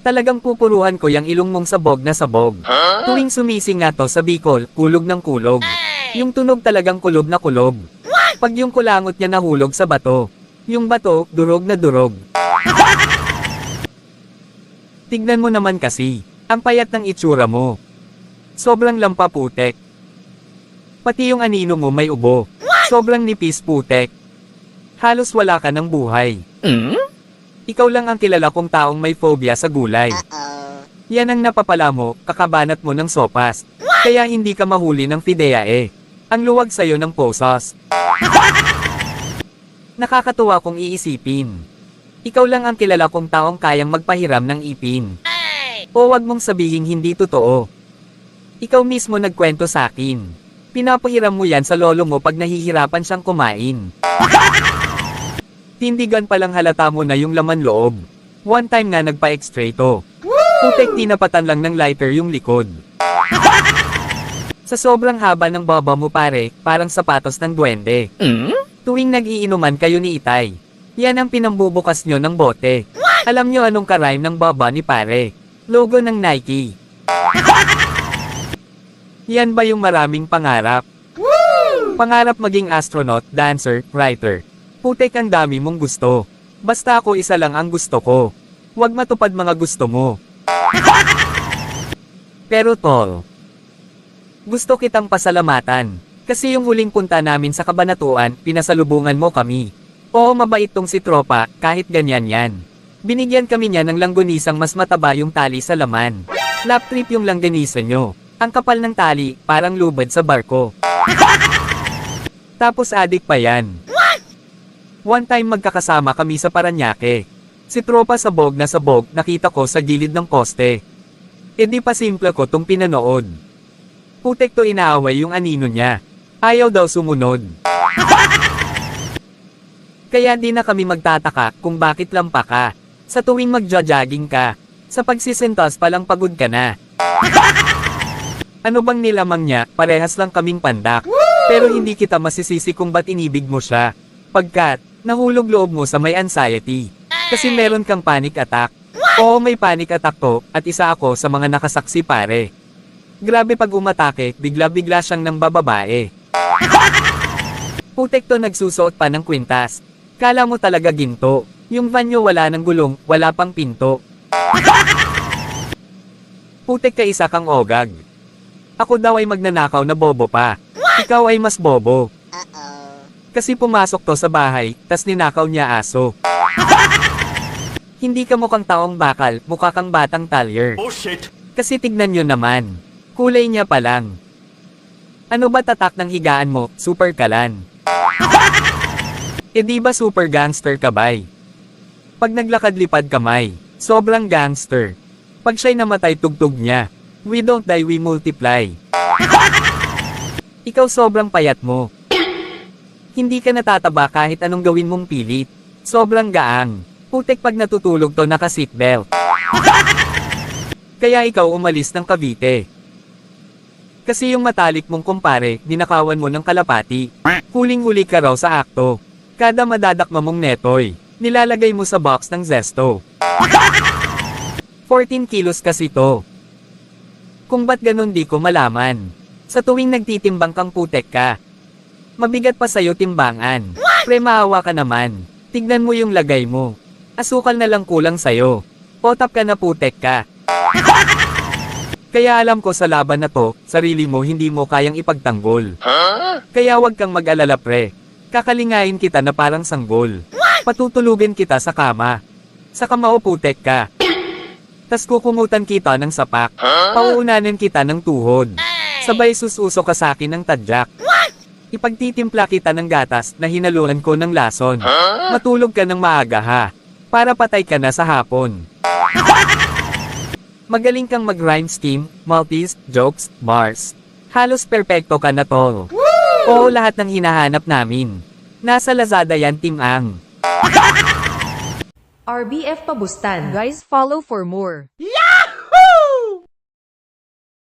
Talagang pupuruhan ko yung ilong mong sabog na sabog. Tuwing sumising nga to sa Bicol, kulog ng kulog. Yung tunog talagang kulob na kulob. Pag yung kulangot niya nahulog sa bato, yung bato, durog na durog. Tignan mo naman kasi, ang payat ng itsura mo. Sobrang lampa putek. Pati yung anino mo may ubo. Sobrang nipis putek. Halos wala ka ng buhay. Ikaw lang ang kilala kong taong may phobia sa gulay. Yan ang napapala mo, kakabanat mo ng sopas. Kaya hindi ka mahuli ng fidea eh. Ang luwag sa'yo ng posos. Nakakatuwa kong iisipin. Ikaw lang ang kilala kong taong kayang magpahiram ng ipin. O wag mong sabihing hindi totoo. Ikaw mismo nagkwento sa akin. Pinapahiram mo yan sa lolo mo pag nahihirapan siyang kumain. Tindigan palang halata mo na yung laman loob. One time nga nagpa-x-ray to. Putek tinapatan lang ng lighter yung likod. Sa sobrang haba ng baba mo pare, parang sapatos ng duwende. Tuwing nag-iinuman kayo ni Itay, yan ang pinambubukas nyo ng bote. Alam nyo anong karime ng baba ni pare? Logo ng Nike. Yan ba yung maraming pangarap? Pangarap maging astronaut, dancer, writer. Putek ang dami mong gusto. Basta ako isa lang ang gusto ko. Huwag matupad mga gusto mo. Pero tol, gusto kitang pasalamatan. Kasi yung huling punta namin sa Kabanatuan, pinasalubungan mo kami. Oo, mabait tong si Tropa, kahit ganyan yan. Binigyan kami niya ng langgonisang mas mataba yung tali sa laman. Lap trip yung langganisa nyo. Ang kapal ng tali, parang lubad sa barko. Tapos adik pa yan. One time magkakasama kami sa Paranaque. Si Tropa sabog na sabog, nakita ko sa gilid ng poste. E di pa simple ko tong pinanood. Putek to inaaway yung anino niya. Ayaw daw sumunod. Kaya di na kami magtataka kung bakit lampa ka. Sa tuwing magja-jogging ka, sa pagsisentas palang pagod ka na. Ano bang nilamang niya, parehas lang kaming pandak. Pero hindi kita masisisi kung ba't inibig mo siya. Pagkat, nahulog loob mo sa may anxiety. Kasi meron kang panic attack. Oo, may panic attack to, at isa ako sa mga nakasaksi pare. Grabe pag umatake, bigla-bigla siyang nang bababae. Putek to nagsusuot pa ng kwintas. Kala mo talaga ginto. Yung van nyo wala ng gulong, wala pang pinto. Putek ka isa kang ogag. Ako daw ay magnanakaw na bobo pa. Ikaw ay mas bobo. Kasi pumasok to sa bahay, tas ninakaw niya aso. Hindi ka mukhang taong bakal, mukha kang batang talyer. Oh shit! Kasi tignan nyo naman. Kulay niya pa lang. Ano ba tatak ng higaan mo, super kalan? E di ba super gangster ka bay? Pag naglakad-lipad kamay, sobrang gangster. Pag siya'y namatay tugtog niya. We don't die, we multiply. Ikaw sobrang payat mo. Hindi ka natataba kahit anong gawin mong pilit. Sobrang gaang. Putek pag natutulog to naka-seatbelt. Kaya ikaw umalis ng Cavite. Kasi yung matalik mong kumpare, ninakawan mo ng kalapati. Huling-huli ka raw sa akto. Kada madadakma mong netoy, nilalagay mo sa box ng Zesto. 14 kilos kasi to. Kung ba't ganun di ko malaman. Sa tuwing nagtitimbang kang putek ka. Mabigat pa sa'yo timbangan. Pre maawa ka naman. Tignan mo yung lagay mo. Asukal na lang kulang sa'yo. Potap ka na putek ka. Kaya alam ko sa laban na to, sarili mo hindi mo kayang ipagtanggol. Kaya wag kang mag-alala pre. Kakalingayin kita na parang sanggol. Patutulugin kita sa kama. Sa kamao putek ka. Tas kukumutan kita ng sapak. Pauunanin kita ng tuhod. Sabay sususo ka sa akin ng tadyak. Ipagtitimpla kita ng gatas na hinaluan ko ng lason. Matulog ka ng maaga ha. Para patay ka na sa hapon. Magaling kang mag-rhyme scheme, multis, jokes, bars. Halos perpekto ka na tol. Oo, lahat ng hinahanap namin. Nasa Lazada yan, Team Ang. RBF Pabustan. Guys, follow for more.